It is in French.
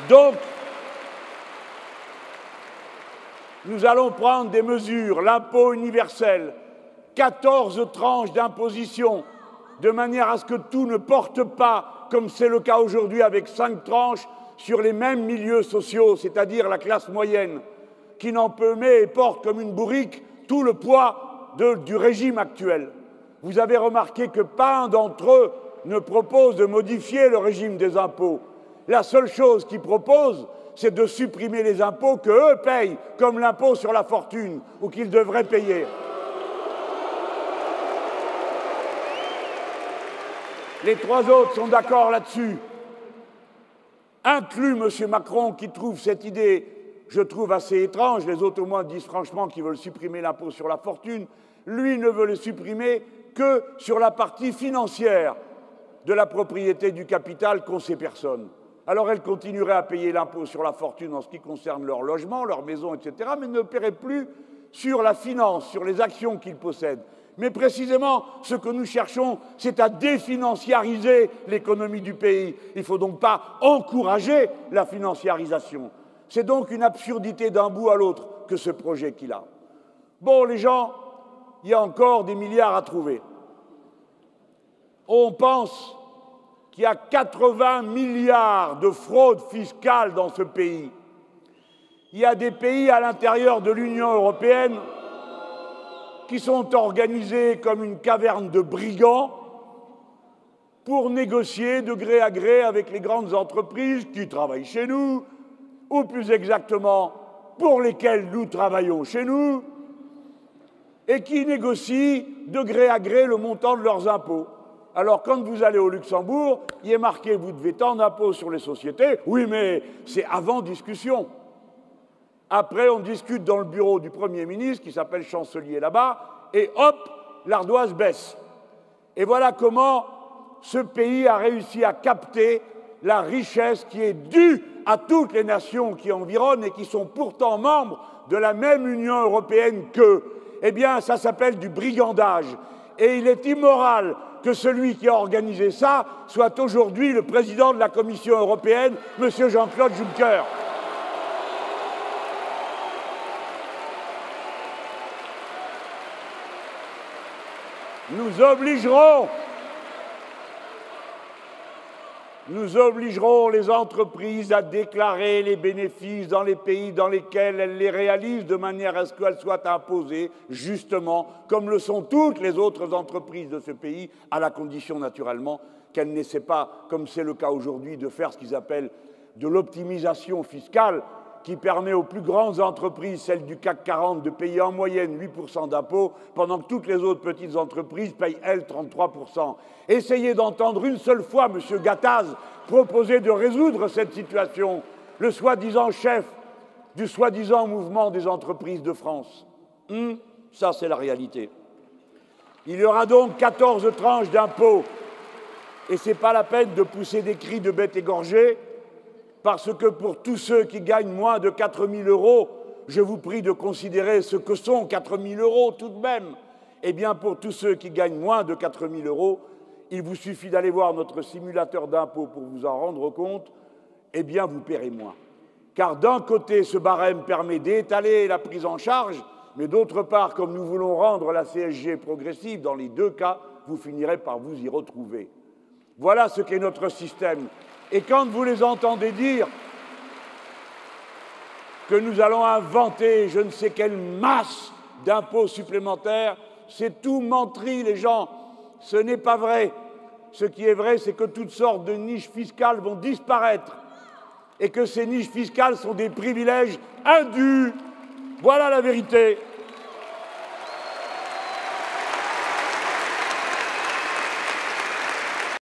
Donc, nous allons prendre des mesures, l'impôt universel, 14 tranches d'imposition, de manière à ce que tout ne porte pas, comme c'est le cas aujourd'hui avec 5 tranches, sur les mêmes milieux sociaux, c'est-à-dire la classe moyenne, qui n'en peut mais et porte comme une bourrique tout le poids du régime actuel. Vous avez remarqué que pas un d'entre eux ne propose de modifier le régime des impôts. La seule chose qu'ils proposent, c'est de supprimer les impôts qu'eux payent, comme l'impôt sur la fortune, ou qu'ils devraient payer. Les 3 autres sont d'accord là-dessus, inclus M. Macron, qui trouve cette idée, je trouve, assez étrange. Les autres, au moins, disent franchement qu'ils veulent supprimer l'impôt sur la fortune. Lui ne veut le supprimer que sur la partie financière de la propriété du capital qu'ont ces personnes. Alors elles continueraient à payer l'impôt sur la fortune en ce qui concerne leur logement, leur maison, etc., mais ne paieraient plus sur la finance, sur les actions qu'ils possèdent. Mais précisément, ce que nous cherchons, c'est à définanciariser l'économie du pays. Il ne faut donc pas encourager la financiarisation. C'est donc une absurdité d'un bout à l'autre que ce projet qu'il a. Bon, les gens, il y a encore des milliards à trouver. On pense qu'il y a 80 milliards de fraude fiscale dans ce pays. Il y a des pays à l'intérieur de l'Union européenne qui sont organisés comme une caverne de brigands pour négocier de gré à gré avec les grandes entreprises qui travaillent chez nous, ou plus exactement pour lesquelles nous travaillons chez nous, et qui négocient de gré à gré le montant de leurs impôts. Alors, quand vous allez au Luxembourg, il est marqué « vous devez tant d'impôts sur les sociétés ». Oui, mais c'est avant discussion. Après, on discute dans le bureau du Premier ministre, qui s'appelle chancelier là-bas, et hop, l'ardoise baisse. Et voilà comment ce pays a réussi à capter la richesse qui est due à toutes les nations qui environnent et qui sont pourtant membres de la même Union européenne qu'eux. Eh bien, ça s'appelle du brigandage. Et il est immoral que celui qui a organisé ça soit aujourd'hui le président de la Commission européenne, M. Jean-Claude Juncker. Nous obligerons les entreprises à déclarer les bénéfices dans les pays dans lesquels elles les réalisent de manière à ce qu'elles soient imposées justement, comme le sont toutes les autres entreprises de ce pays, à la condition naturellement qu'elles n'essaient pas, comme c'est le cas aujourd'hui, de faire ce qu'ils appellent de l'optimisation fiscale, qui permet aux plus grandes entreprises, celles du CAC 40, de payer en moyenne 8% d'impôts, pendant que toutes les autres petites entreprises payent, elles, 33%. Essayez d'entendre une seule fois M. Gattaz proposer de résoudre cette situation, le soi-disant chef du soi-disant mouvement des entreprises de France. Ça, c'est la réalité. Il y aura donc 14 tranches d'impôts, et ce n'est pas la peine de pousser des cris de bête égorgée, parce que pour tous ceux qui gagnent moins de 4 000 €, je vous prie de considérer ce que sont 4 000 € tout de même. Eh bien, pour tous ceux qui gagnent moins de 4 000 €, il vous suffit d'aller voir notre simulateur d'impôt pour vous en rendre compte, eh bien, vous paierez moins. Car d'un côté, ce barème permet d'étaler la prise en charge, mais d'autre part, comme nous voulons rendre la CSG progressive, dans les 2 cas, vous finirez par vous y retrouver. Voilà ce qu'est notre système. Et quand vous les entendez dire que nous allons inventer je ne sais quelle masse d'impôts supplémentaires, c'est tout menterie, les gens. Ce n'est pas vrai. Ce qui est vrai, c'est que toutes sortes de niches fiscales vont disparaître et que ces niches fiscales sont des privilèges indus. Voilà la vérité.